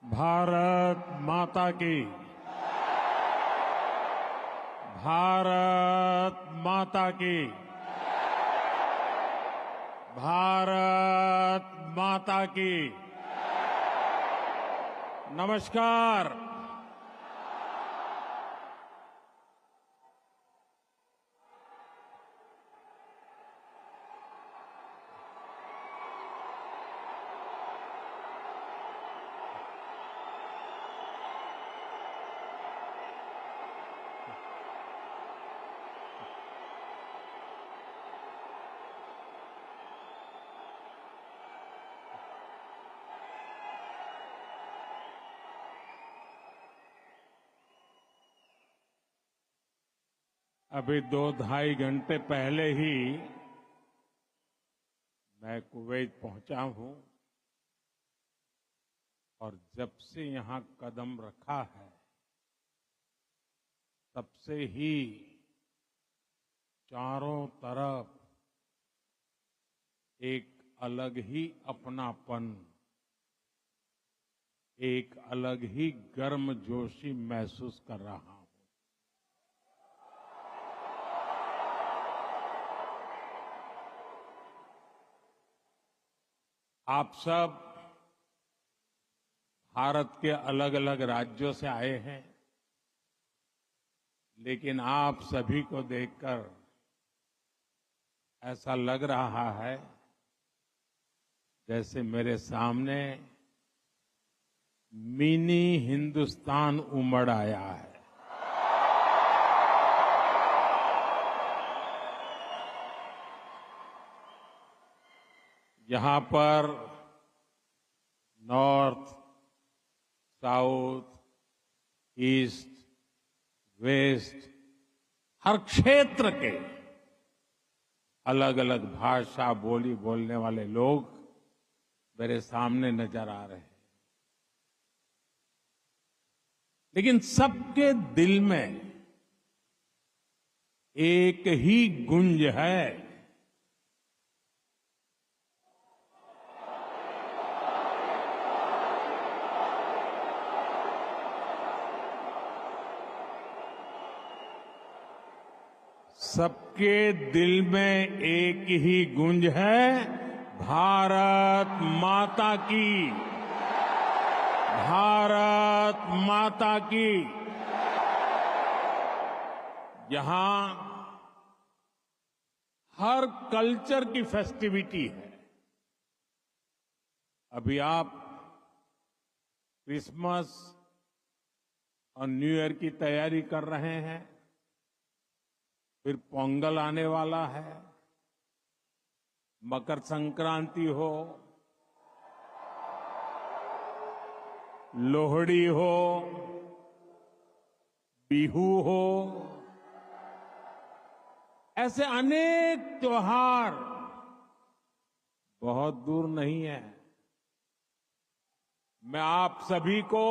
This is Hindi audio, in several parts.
भारत माता की। भारत माता की। भारत माता की। नमस्कार। अभी 2-2.5 घंटे पहले ही मैं कुवैत पहुंचा हूं और जब से यहां कदम रखा है तब से ही चारों तरफ एक अलग ही अपनापन, एक अलग ही गर्मजोशी महसूस कर रहा हूं। आप सब भारत के अलग अलग राज्यों से आए हैं, लेकिन आप सभी को देखकर ऐसा लग रहा है जैसे मेरे सामने मिनी हिंदुस्तान उमड़ आया है। यहां पर नॉर्थ, साउथ, ईस्ट, वेस्ट, हर क्षेत्र के अलग अलग भाषा बोली बोलने वाले लोग मेरे सामने नजर आ रहे हैं, लेकिन सबके दिल में एक ही गुंज है। सबके दिल में एक ही गुंज है, भारत माता की। भारत माता की। यहां हर कल्चर की फेस्टिविटी है। अभी आप क्रिसमस और न्यू ईयर की तैयारी कर रहे हैं, फिर पोंगल आने वाला है, मकर संक्रांति हो, लोहड़ी हो, बिहू हो, ऐसे अनेक त्योहार बहुत दूर नहीं है। मैं आप सभी को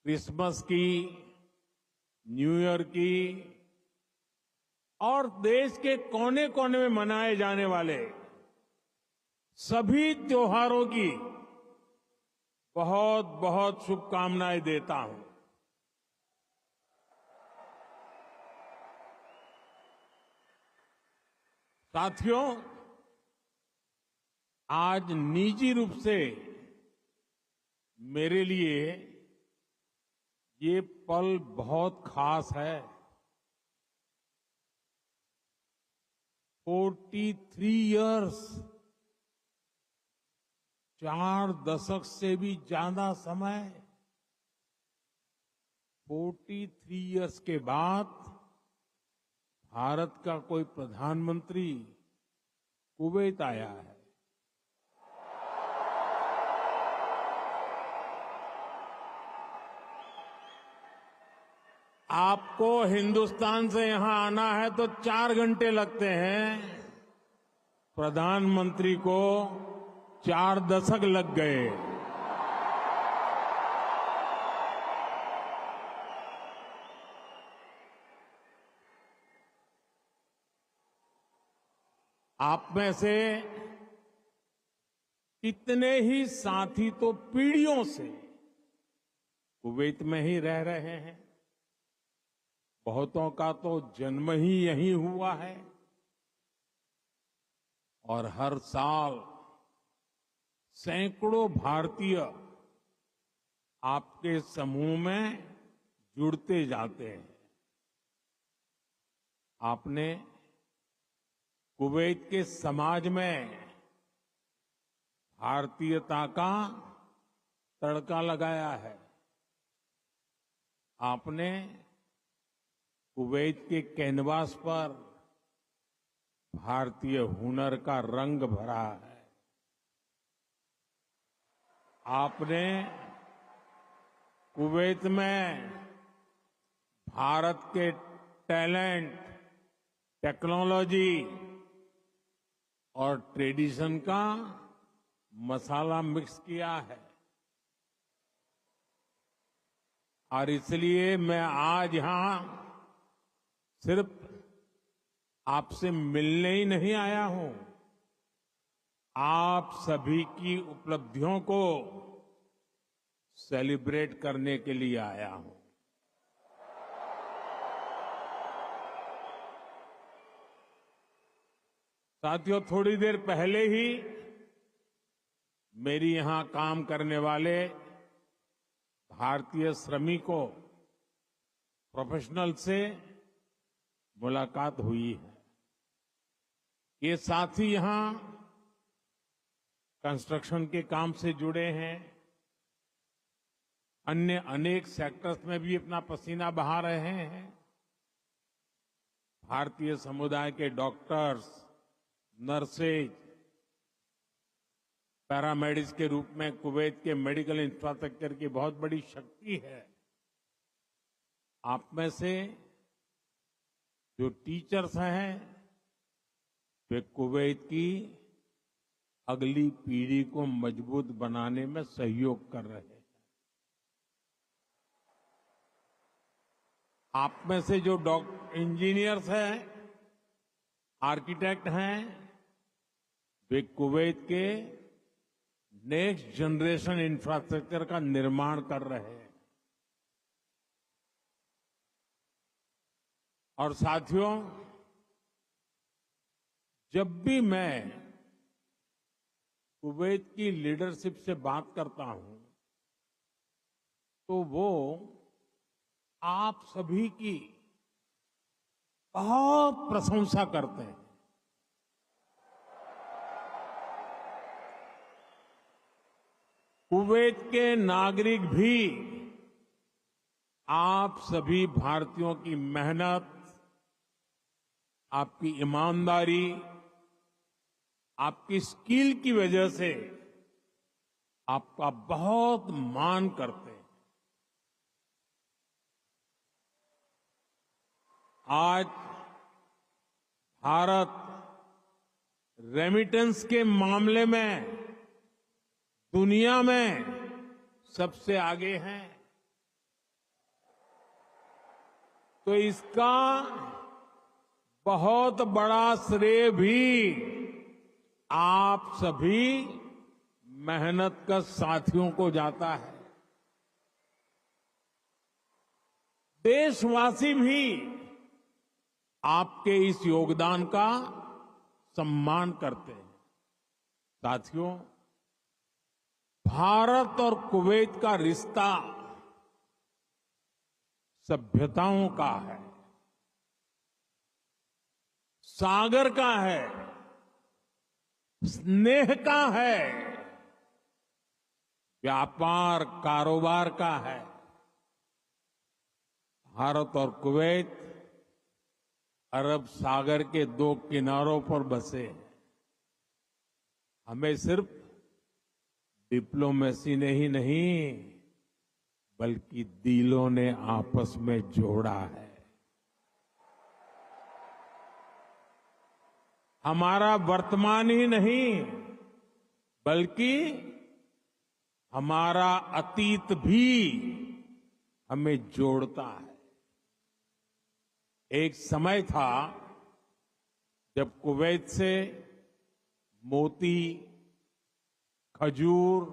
क्रिसमस की, न्यू ईयर की और देश के कोने कोने में मनाए जाने वाले सभी त्योहारों की बहुत बहुत शुभकामनाएं देता हूं। साथियों, आज निजी रूप से मेरे लिए ये पल बहुत खास है। 43 इयर्स, 4 दशक से भी ज्यादा समय, 43 इयर्स के बाद भारत का कोई प्रधानमंत्री कुवैत आया है। आपको हिंदुस्तान से यहां आना है तो 4 घंटे लगते हैं, प्रधानमंत्री को 4 दशक लग गए। आप में से कितने ही साथी तो पीढ़ियों से कुवैत में ही रह रहे हैं। बहुतों का तो जन्म ही यहीं हुआ है और हर साल सैकड़ों भारतीय आपके समूह में जुड़ते जाते हैं। आपने कुवैत के समाज में भारतीयता का तड़का लगाया है। आपने कुवैत के कैनवास पर भारतीय हुनर का रंग भरा है। आपने कुवैत में भारत के टैलेंट, टेक्नोलॉजी और ट्रेडिशन का मसाला मिक्स किया है। और इसलिए मैं आज यहां सिर्फ आपसे मिलने ही नहीं आया हूं, आप सभी की उपलब्धियों को सेलिब्रेट करने के लिए आया हूं। साथियों, थोड़ी देर पहले ही मेरी यहां काम करने वाले भारतीय श्रमिकों, प्रोफेशनल से मुलाकात हुई है। ये साथी यहां कंस्ट्रक्शन के काम से जुड़े हैं, अन्य अनेक सेक्टर्स में भी अपना पसीना बहा रहे हैं। भारतीय समुदाय के डॉक्टर्स, नर्सेज, पैरामेडिक्स के रूप में कुवैत के मेडिकल इंफ्रास्ट्रक्चर की बहुत बड़ी शक्ति है। आप में से जो टीचर्स हैं, वे कुवैत की अगली पीढ़ी को मजबूत बनाने में सहयोग कर रहे हैं। आप में से जो इंजीनियर्स हैं, आर्किटेक्ट हैं, वे कुवैत के नेक्स्ट जनरेशन इंफ्रास्ट्रक्चर का निर्माण कर रहे हैं। और साथियों, जब भी मैं कुवैत की लीडरशिप से बात करता हूं, तो वो आप सभी की बहुत प्रशंसा करते हैं। कुवैत के नागरिक भी आप सभी भारतीयों की मेहनत, आपकी ईमानदारी, आपकी स्किल की वजह से आपका बहुत मान करते हैं। आज भारत रेमिटेंस के मामले में दुनिया में सबसे आगे है। तो इसका बहुत बड़ा श्रेय भी आप सभी मेहनत कर साथियों को जाता है। देशवासी भी आपके इस योगदान का सम्मान करते हैं। साथियों, भारत और कुवैत का रिश्ता सभ्यताओं का है, सागर का है, स्नेह का है, व्यापार कारोबार का है। भारत और कुवैत अरब सागर के दो किनारों पर बसे हैं। हमें सिर्फ डिप्लोमेसी ने ही नहीं, बल्कि दिलों ने आपस में जोड़ा है। हमारा वर्तमान ही नहीं, बल्कि हमारा अतीत भी हमें जोड़ता है। एक समय था जब कुवैत से मोती, खजूर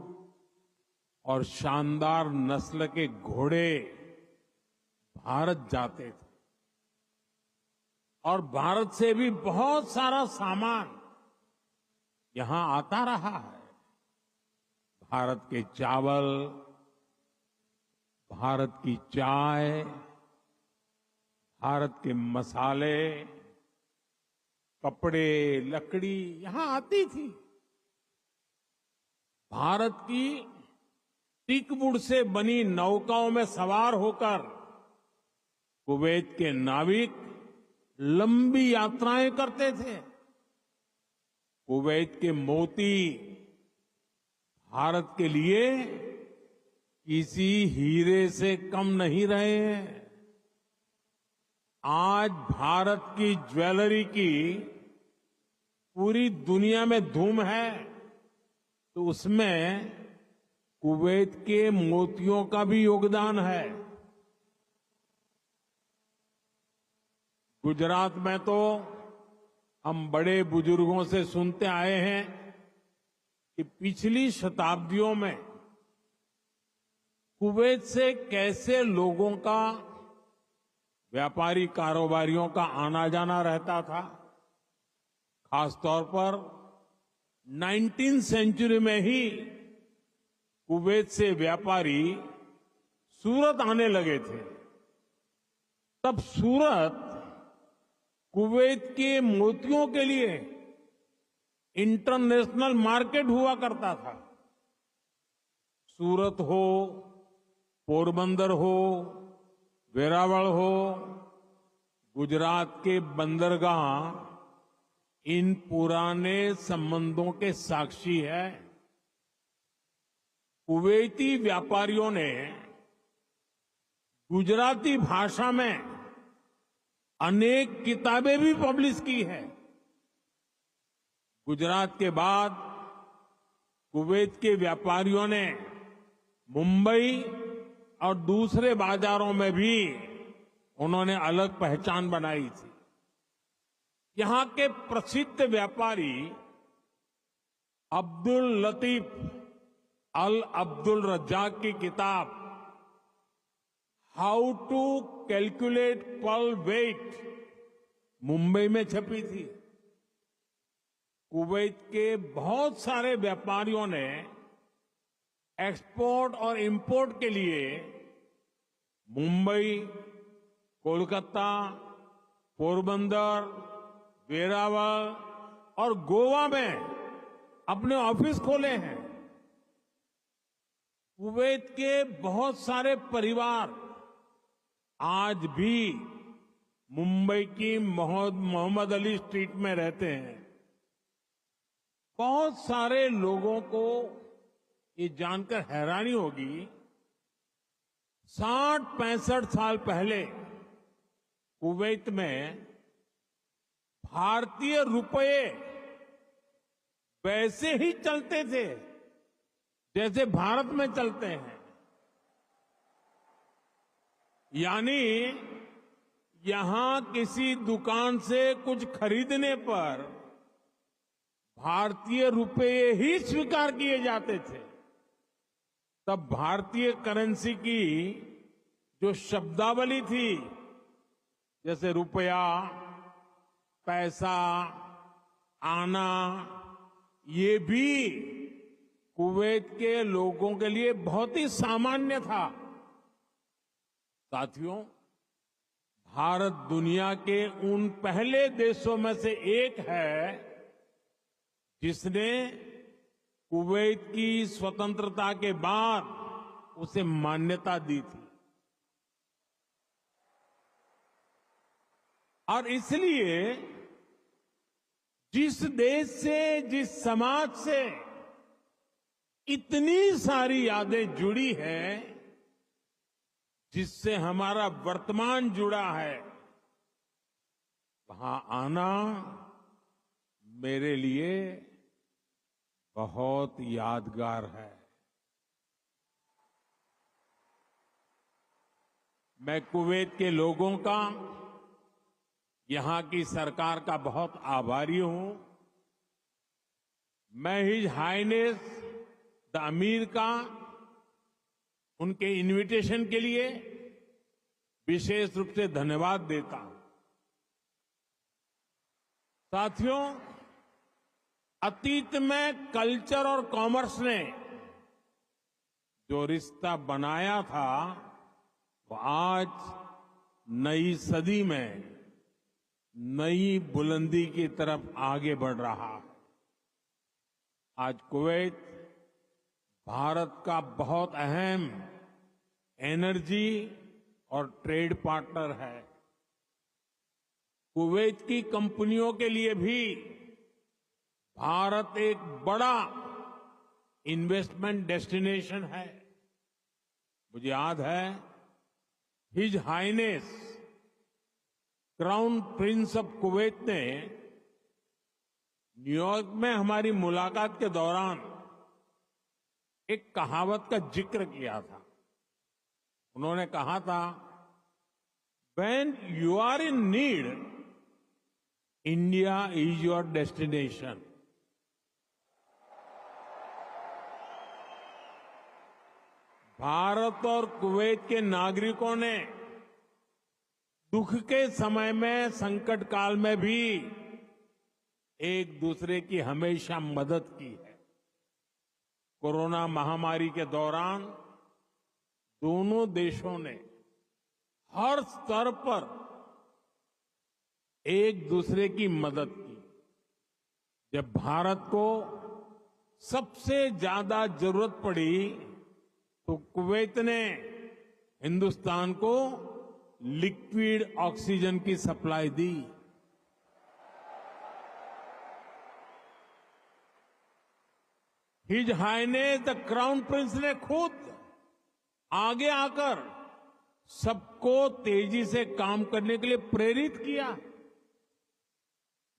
और शानदार नस्ल के घोड़े भारत जाते थे और भारत से भी बहुत सारा सामान यहां आता रहा है। भारत के चावल, भारत की चाय, भारत के मसाले, कपड़े, लकड़ी यहां आती थी। भारत की टीकवुड से बनी नौकाओं में सवार होकर कुवैत के नाविक लंबी यात्राएं करते थे। कुवैत के मोती भारत के लिए किसी हीरे से कम नहीं रहे हैं। आज भारत की ज्वेलरी की पूरी दुनिया में धूम है, तो उसमें कुवैत के मोतियों का भी योगदान है। गुजरात में तो हम बड़े बुजुर्गों से सुनते आए हैं कि पिछली शताब्दियों में कुवैत से कैसे लोगों का, व्यापारी कारोबारियों का आना जाना रहता था। खासतौर पर 19वीं सेंचुरी में ही कुवैत से व्यापारी सूरत आने लगे थे। तब सूरत कुवैत के मोतियों के लिए इंटरनेशनल मार्केट हुआ करता था। सूरत हो, पोरबंदर हो, वेरावल हो, गुजरात के बंदरगाह इन पुराने संबंधों के साक्षी है। कुवैती व्यापारियों ने गुजराती भाषा में अनेक किताबें भी पब्लिश की है। गुजरात के बाद कुवैत के व्यापारियों ने मुंबई और दूसरे बाजारों में भी उन्होंने अलग पहचान बनाई थी। यहां के प्रसिद्ध व्यापारी अब्दुल लतीफ अल अब्दुल रज्जाक की किताब how to calculate pearl weight Mumbai में छपी थी। कुवैत के बहुत सारे व्यापारियों ने एक्सपोर्ट और इंपोर्ट के लिए मुंबई, कोलकाता, पोरबंदर, वेरावल और गोवा में अपने ऑफिस खोले हैं। कुवैत के बहुत सारे परिवार आज भी मुंबई की मोहम्मद अली स्ट्रीट में रहते हैं। बहुत सारे लोगों को ये जानकर हैरानी होगी, 60-65 साल पहले कुवैत में भारतीय रुपये वैसे ही चलते थे जैसे भारत में चलते हैं। यानी यहां किसी दुकान से कुछ खरीदने पर भारतीय रुपये ही स्वीकार किए जाते थे। तब भारतीय करेंसी की जो शब्दावली थी, जैसे रुपया, पैसा, आना, ये भी कुवैत के लोगों के लिए बहुत ही सामान्य था। साथियों, भारत दुनिया के उन पहले देशों में से एक है जिसने कुवैत की स्वतंत्रता के बाद उसे मान्यता दी थी। और इसलिए जिस देश से, जिस समाज से इतनी सारी यादें जुड़ी हैं, जिससे हमारा वर्तमान जुड़ा है, वहां आना मेरे लिए बहुत यादगार है। मैं कुवैत के लोगों का, यहां की सरकार का बहुत आभारी हूं। मैं हिज हाइनेस द अमीर का उनके इनविटेशन के लिए विशेष रूप से धन्यवाद देता हूं। साथियों, अतीत में कल्चर और कॉमर्स ने जो रिश्ता बनाया था, वो आज नई सदी में नई बुलंदी की तरफ आगे बढ़ रहा है। आज कुवैत भारत का बहुत अहम एनर्जी और ट्रेड पार्टनर है। कुवैत की कंपनियों के लिए भी भारत एक बड़ा इन्वेस्टमेंट डेस्टिनेशन है। मुझे याद है, his highness crown prince of Kuwait ने न्यूयॉर्क में हमारी मुलाकात के दौरान एक कहावत का जिक्र किया था। उन्होंने कहा था, when you are in need, India is your destination. Bharat और कुवैत के नागरिकों ने दुख के समय में, संकट काल में भी एक दूसरे की हमेशा मदद की है। कोरोना महामारी के दौरान दोनों देशों ने हर स्तर पर एक दूसरे की मदद की। जब भारत को सबसे ज्यादा जरूरत पड़ी, तो कुवैत ने हिंदुस्तान को लिक्विड ऑक्सीजन की सप्लाई दी। His highness the crown prince ने खुद आगे आकर सबको तेजी से काम करने के लिए प्रेरित किया।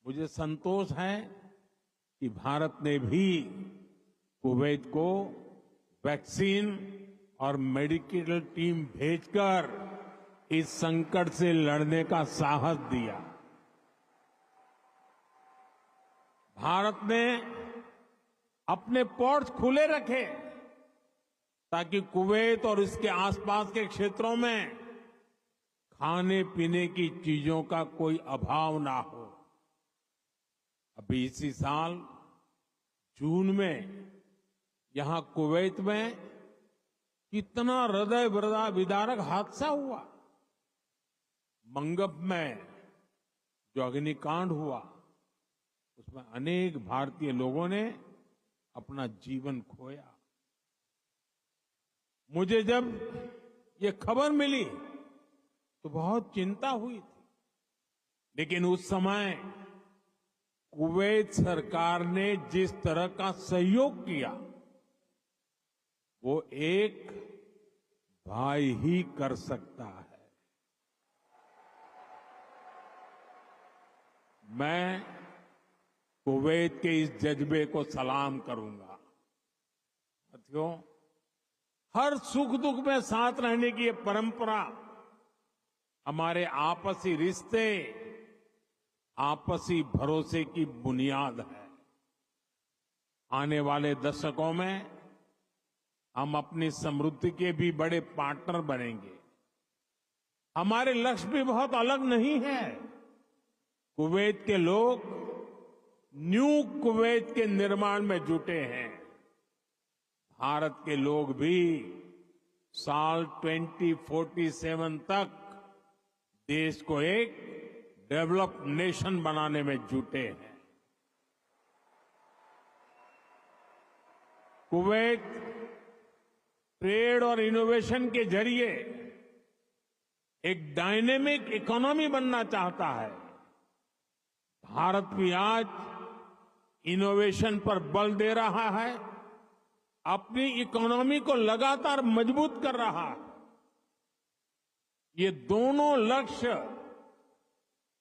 मुझे संतोष है कि भारत ने भी कुवैत को वैक्सीन और मेडिकल टीम भेजकर इस संकट से लड़ने का साहस दिया। भारत ने अपने पोर्ट्स खुले रखे ताकि कुवैत और इसके आसपास के क्षेत्रों में खाने पीने की चीजों का कोई अभाव ना हो। अभी इसी साल जून में यहां कुवैत में कितना हृदय विदारक हादसा हुआ। मंगब में जो अग्निकांड हुआ, उसमें अनेक भारतीय लोगों ने अपना जीवन खोया। मुझे जब ये खबर मिली तो बहुत चिंता हुई थी, लेकिन उस समय कुवैत सरकार ने जिस तरह का सहयोग किया, वो एक भाई ही कर सकता है। मैं कुवैत के इस जज्बे को सलाम करूंगा। साथियों, हर सुख दुख में साथ रहने की ये परंपरा हमारे आपसी रिश्ते, आपसी भरोसे की बुनियाद है। आने वाले दशकों में हम अपनी समृद्धि के भी बड़े पार्टनर बनेंगे। हमारे लक्ष्य भी बहुत अलग नहीं है। कुवैत के लोग न्यू कुवैत के निर्माण में जुटे हैं। भारत के लोग भी साल 2047 तक देश को एक डेवलप्ड नेशन बनाने में जुटे हैं। कुवैत ट्रेड और इनोवेशन के जरिए एक डायनेमिक इकोनॉमी बनना चाहता है। भारत भी आज इनोवेशन पर बल दे रहा है, अपनी इकोनॉमी को लगातार मजबूत कर रहा है। ये दोनों लक्ष्य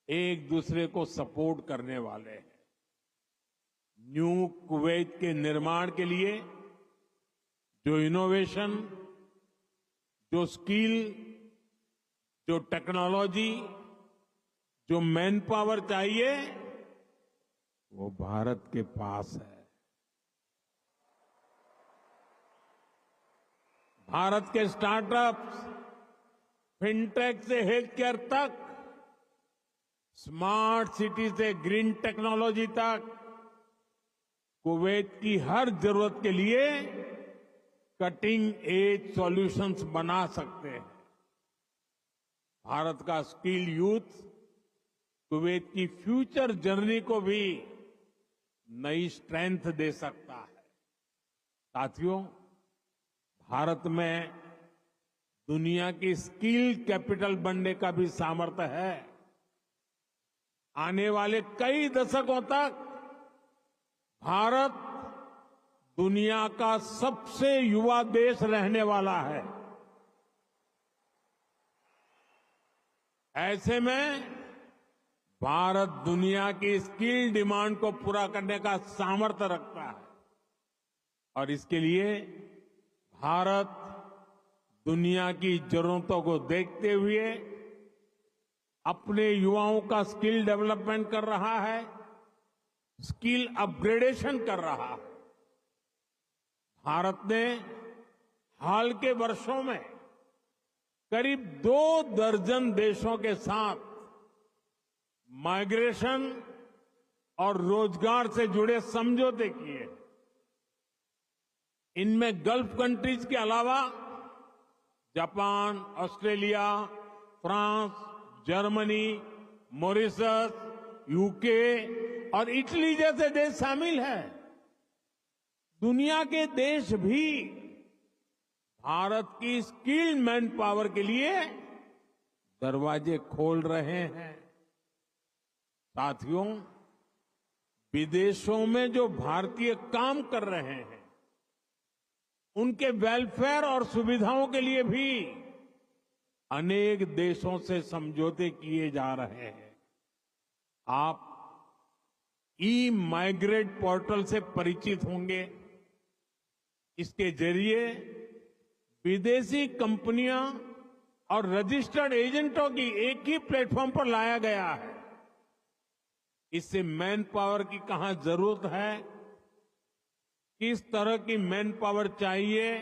एक दूसरे को सपोर्ट करने वाले हैं। न्यू कुवैत के निर्माण के लिए जो इनोवेशन, जो स्किल, जो टेक्नोलॉजी, जो मैन पावर चाहिए, वो भारत के पास है। भारत के स्टार्टअप्स, फिनटेक से हेल्थ केयर तक, स्मार्ट सिटी से ग्रीन टेक्नोलॉजी तक, कुवैत की हर जरूरत के लिए कटिंग एज सॉल्यूशंस बना सकते हैं। भारत का स्किल यूथ कुवैत की फ्यूचर जर्नी को भी नई स्ट्रेंथ दे सकता है। साथियों, भारत में दुनिया की स्किल कैपिटल बनने का भी सामर्थ्य है। आने वाले कई दशकों तक भारत दुनिया का सबसे युवा देश रहने वाला है। ऐसे में भारत दुनिया की स्किल डिमांड को पूरा करने का सामर्थ्य रखता है और इसके लिए भारत दुनिया की जरूरतों को देखते हुए अपने युवाओं का स्किल डेवलपमेंट कर रहा है, स्किल अपग्रेडेशन कर रहा है। भारत ने हाल के वर्षों में करीब 2 दर्जन देशों के साथ माइग्रेशन और रोजगार से जुड़े समझौते किए। इनमें गल्फ कंट्रीज के अलावा Japan, Australia, France, Germany, Mauritius, UK और इटली जैसे देश शामिल हैं। दुनिया के देश भी भारत की स्किल्ड मैन पावर के लिए दरवाजे खोल रहे हैं। साथियों, विदेशों में जो भारतीय काम कर रहे हैं, उनके वेलफेयर और सुविधाओं के लिए भी अनेक देशों से समझौते किए जा रहे हैं। आप ई माइग्रेट पोर्टल से परिचित होंगे। इसके जरिए विदेशी कंपनियां और रजिस्टर्ड एजेंटों की एक ही प्लेटफॉर्म पर लाया गया है। इससे मैन पावर की कहां जरूरत है, किस तरह की मैन पावर चाहिए,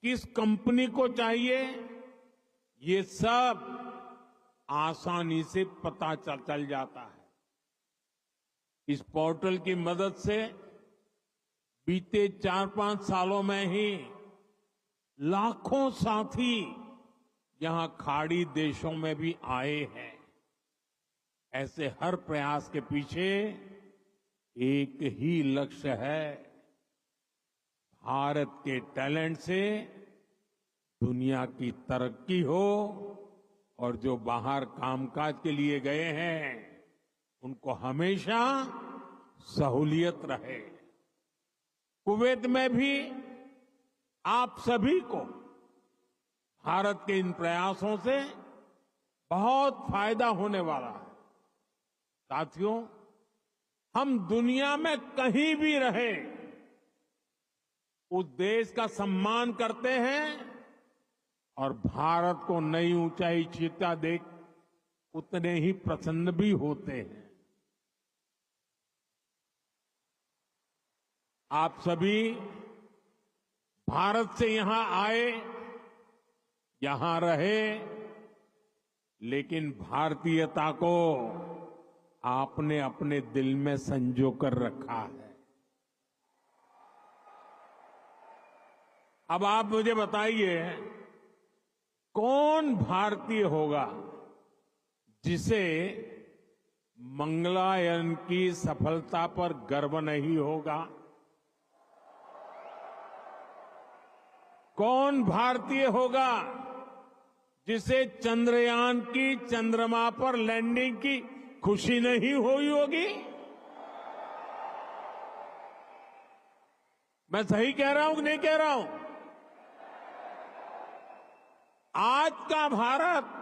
किस कंपनी को चाहिए, ये सब आसानी से पता चल जाता है। इस पोर्टल की मदद से बीते 4-5 सालों में ही लाखों साथी यहां खाड़ी देशों में भी आए हैं। ऐसे हर प्रयास के पीछे एक ही लक्ष्य है, भारत के टैलेंट से दुनिया की तरक्की हो और जो बाहर कामकाज के लिए गए हैं उनको हमेशा सहूलियत रहे। कुवैत में भी आप सभी को भारत के इन प्रयासों से बहुत फायदा होने वाला है। साथियों, हम दुनिया में कहीं भी रहे, उस देश का सम्मान करते हैं और भारत को नई ऊंचाई छूता देख उतने ही प्रसन्न भी होते हैं। आप सभी भारत से यहां आए, यहां रहे, लेकिन भारतीयता को आपने अपने दिल में संजो कर रखा है। अब आप मुझे बताइए, कौन भारतीय होगा जिसे मंगलायन की सफलता पर गर्व नहीं होगा? कौन भारतीय होगा जिसे चंद्रयान की चंद्रमा पर लैंडिंग की खुशी नहीं हुई होगी? मैं सही कह रहा हूं कि नहीं कह रहा हूं? आज का भारत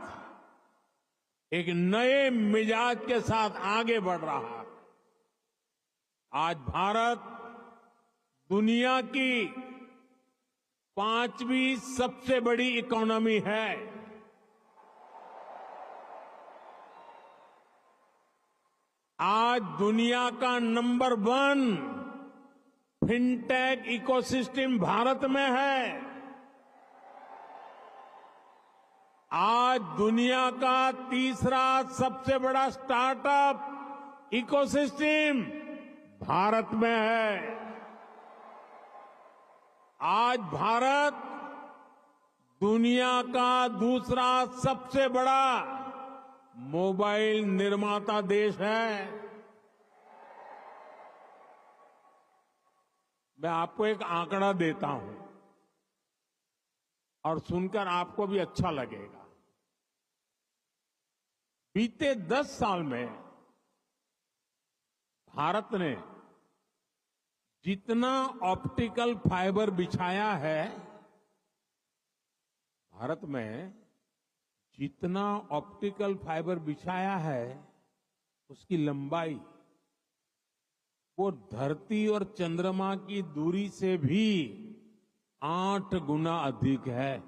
एक नए मिजाज के साथ आगे बढ़ रहा है। आज भारत दुनिया की 5वीं सबसे बड़ी इकोनॉमी है। आज दुनिया का नंबर 1 फिनटेक इकोसिस्टम भारत में है। आज दुनिया का तीसरा सबसे बड़ा स्टार्टअप इकोसिस्टम भारत में है। आज भारत दुनिया का दूसरा सबसे बड़ा मोबाइल निर्माता देश है। मैं आपको एक आंकड़ा देता हूं और सुनकर आपको भी अच्छा लगेगा। बीते 10 साल में भारत ने जितना ऑप्टिकल फाइबर बिछाया है, भारत में जितना ऑप्टिकल फाइबर बिछाया है, उसकी लंबाई वो धरती और चंद्रमा की दूरी से भी 8 गुना अधिक है।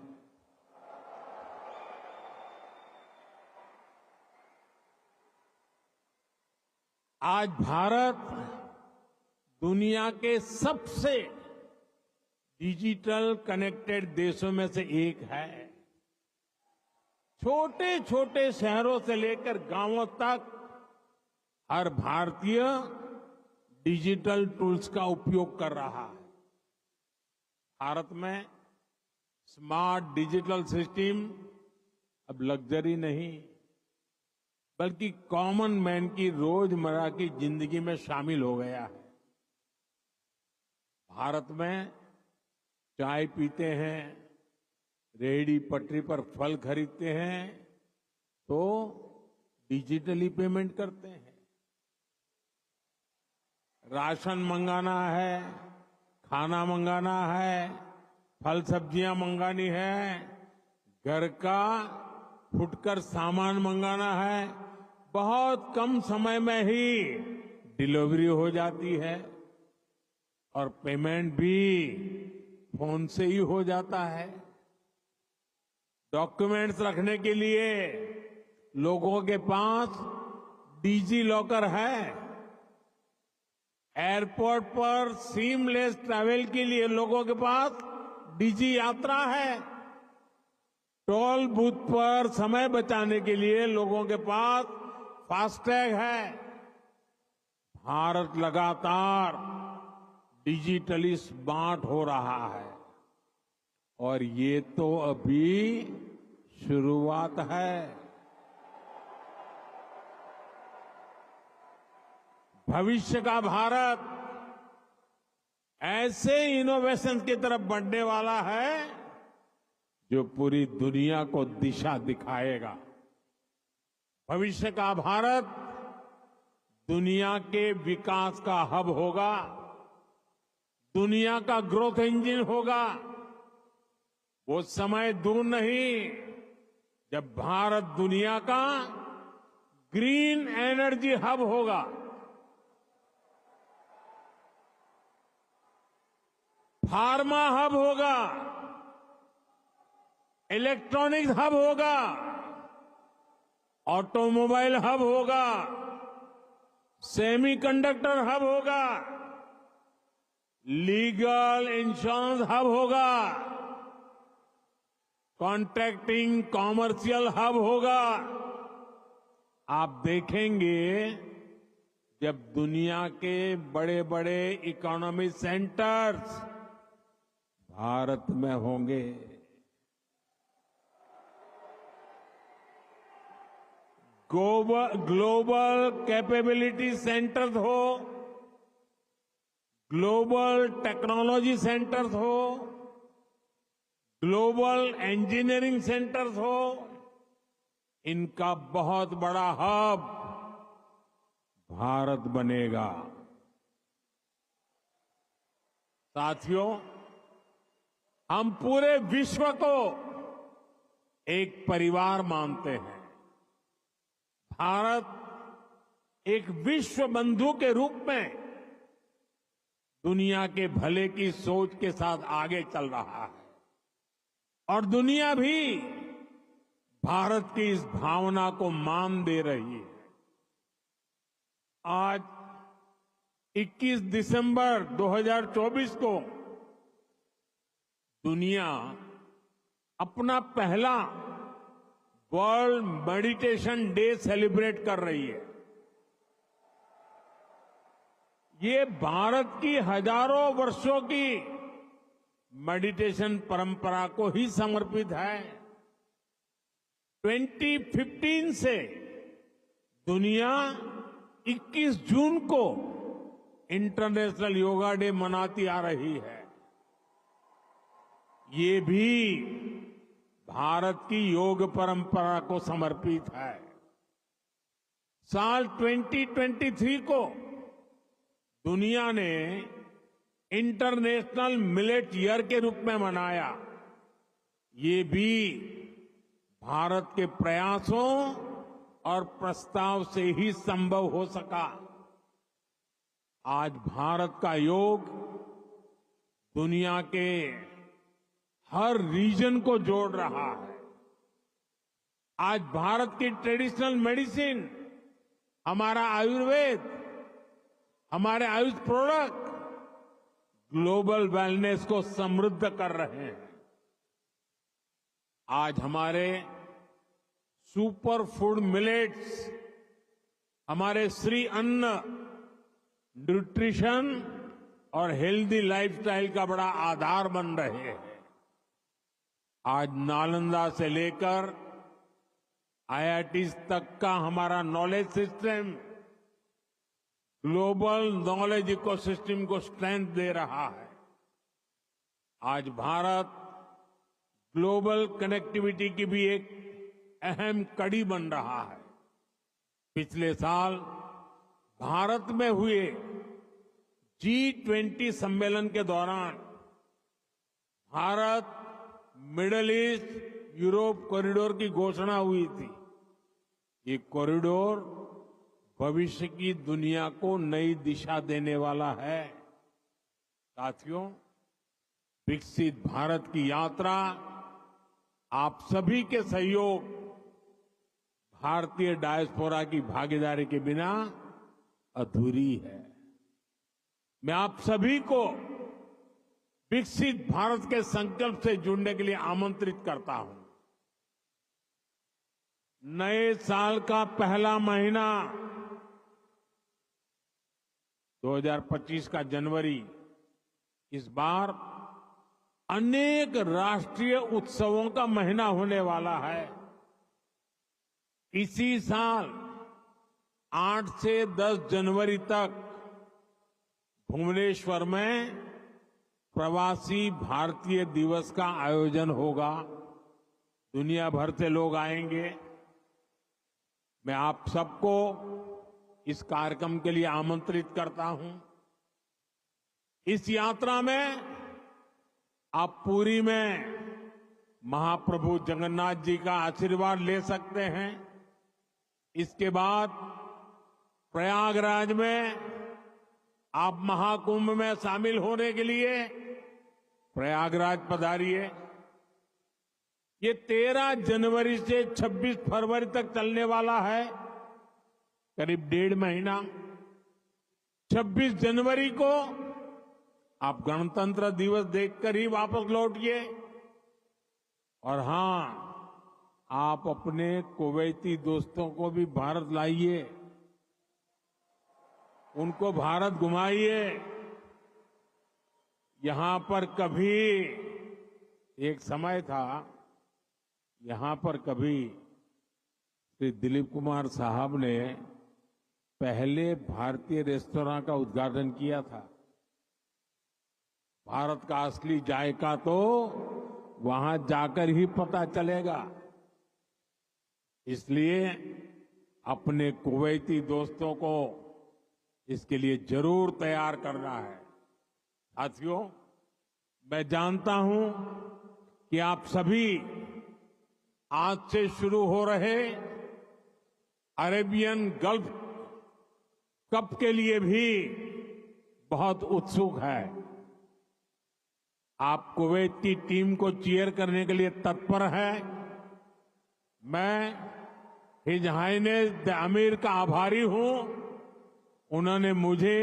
आज भारत दुनिया के सबसे डिजिटल कनेक्टेड देशों में से एक है। छोटे छोटे शहरों से लेकर गांवों तक हर भारतीय डिजिटल टूल्स का उपयोग कर रहा है। भारत में स्मार्ट डिजिटल सिस्टम अब लग्जरी नहीं, बल्कि कॉमन मैन की रोजमर्रा की जिंदगी में शामिल हो गया है। भारत में चाय पीते हैं, रेहड़ी पटरी पर फल खरीदते हैं तो डिजिटली पेमेंट करते हैं। राशन मंगाना है, खाना मंगाना है, फल सब्जियां मंगानी है, घर का फुटकर सामान मंगाना है, बहुत कम समय में ही डिलीवरी हो जाती है और पेमेंट भी फोन से ही हो जाता है। डॉक्यूमेंट्स रखने के लिए लोगों के पास डिजी लॉकर है। एयरपोर्ट पर सीमलेस ट्रैवल के लिए लोगों के पास डिजी यात्रा है। टोल बूथ पर समय बचाने के लिए लोगों के पास फास्टैग है। भारत लगातार डिजिटली स्मार्ट हो रहा है और ये तो अभी शुरुआत है। भविष्य का भारत ऐसे इनोवेशन की तरफ बढ़ने वाला है जो पूरी दुनिया को दिशा दिखाएगा। भविष्य का भारत दुनिया के विकास का हब होगा, दुनिया का ग्रोथ इंजन होगा। वो समय दूर नहीं जब भारत दुनिया का ग्रीन एनर्जी हब होगा। फार्मा हब होगा, इलेक्ट्रॉनिक्स हब होगा, ऑटोमोबाइल हब होगा, सेमीकंडक्टर हब होगा, लीगल इंश्योरेंस हब होगा, कॉन्ट्रैक्टिंग कॉमर्शियल हब होगा। आप देखेंगे जब दुनिया के बड़े बड़े इकोनॉमिक सेंटर्स भारत में होंगे। ग्लोबल कैपेबिलिटी सेंटर्स हो, ग्लोबल टेक्नोलॉजी सेंटर्स हो, ग्लोबल इंजीनियरिंग सेंटर्स हो, इनका बहुत बड़ा हब भारत बनेगा। साथियों, हम पूरे विश्व को एक परिवार मानते हैं। भारत एक विश्व बंधु के रूप में दुनिया के भले की सोच के साथ आगे चल रहा है और दुनिया भी भारत की इस भावना को मान दे रही है। आज 21 दिसंबर 2024 को दुनिया अपना पहला वर्ल्ड मेडिटेशन डे सेलिब्रेट कर रही है। ये भारत की हजारों वर्षों की मेडिटेशन परंपरा को ही समर्पित है। 2015 से दुनिया 21 जून को इंटरनेशनल योगा डे मनाती आ रही है। ये भी भारत की योग परंपरा को समर्पित है। साल 2023 को दुनिया ने इंटरनेशनल मिलेट ईयर के रूप में मनाया। ये भी भारत के प्रयासों और प्रस्ताव से ही संभव हो सका। आज भारत का योग दुनिया के हर रीजन को जोड़ रहा है। आज भारत की ट्रेडिशनल मेडिसिन, हमारा आयुर्वेद, हमारे आयुष प्रोडक्ट ग्लोबल वेलनेस को समृद्ध कर रहे हैं। आज हमारे सुपर फूड मिलेट्स, हमारे श्री अन्न न्यूट्रिशन और हेल्दी लाइफस्टाइल का बड़ा आधार बन रहे हैं। आज नालंदा से लेकर आईआईटीज तक का हमारा knowledge system global knowledge ecosystem को स्ट्रेंथ दे रहा है। आज भारत ग्लोबल कनेक्टिविटी की भी एक अहम कड़ी बन रहा है। पिछले साल भारत में हुए G20 सम्मेलन के दौरान Bharat middle east Europe corridor की घोषणा हुई थी। ये कॉरिडोर भविष्य की दुनिया को नई दिशा देने वाला है। साथियों, विकसित भारत की यात्रा आप सभी के सहयोग, भारतीय डायस्पोरा की भागीदारी के बिना अधूरी है। मैं आप सभी को विकसित भारत के संकल्प से जुड़ने के लिए आमंत्रित करता हूं। नए साल का पहला महीना 2025 का जनवरी इस बार अनेक राष्ट्रीय उत्सवों का महीना होने वाला है। इसी साल 8 से 10 जनवरी तक भुवनेश्वर में प्रवासी भारतीय दिवस का आयोजन होगा। दुनिया भर से लोग आएंगे। मैं आप सबको इस कार्यक्रम के लिए आमंत्रित करता हूं। इस यात्रा में आप पुरी में महाप्रभु जगन्नाथ जी का आशीर्वाद ले सकते हैं। इसके बाद प्रयागराज में आप महाकुंभ में शामिल होने के लिए प्रयागराज पधारिए। ये 13 जनवरी से 26 फरवरी तक चलने वाला है, करीब 1.5 महीना। 26 जनवरी को आप गणतंत्र दिवस देखकर ही वापस लौटिए। और हां, आप अपने कुवैती दोस्तों को भी भारत लाइए, उनको भारत घुमाइए। यहां पर कभी एक समय था, यहां पर कभी श्री दिलीप कुमार साहब ने पहले भारतीय रेस्तोरां का उद्घाटन किया था। भारत का असली जायका तो वहां जाकर ही पता चलेगा। इसलिए अपने कुवैती दोस्तों को इसके लिए जरूर तैयार करना है। साथियों, मैं जानता हूं कि आप सभी आज से शुरू हो रहे अरेबियन गल्फ कप के लिए भी बहुत उत्सुक है। आप कुवैत की टीम को चीयर करने के लिए तत्पर है। मैं हिज हाइनेस द अमीर का आभारी हूं। उन्होंने मुझे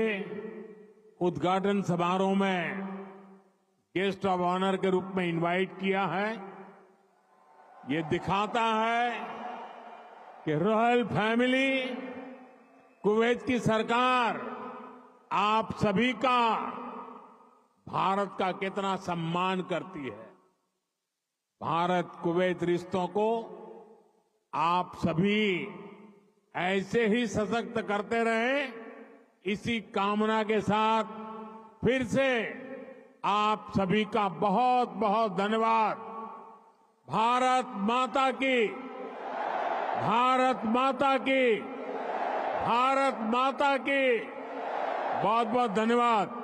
उद्घाटन समारोह में गेस्ट ऑफ ऑनर के रूप में इनवाइट किया है। ये दिखाता है कि रॉयल फैमिली, कुवैत की सरकार आप सभी का, भारत का कितना सम्मान करती है। भारत कुवैत रिश्तों को आप सभी ऐसे ही सशक्त करते रहें, इसी कामना के साथ फिर से आप सभी का बहुत बहुत धन्यवाद। भारत माता की, भारत माता की, भारत माता की बहुत बहुत धन्यवाद।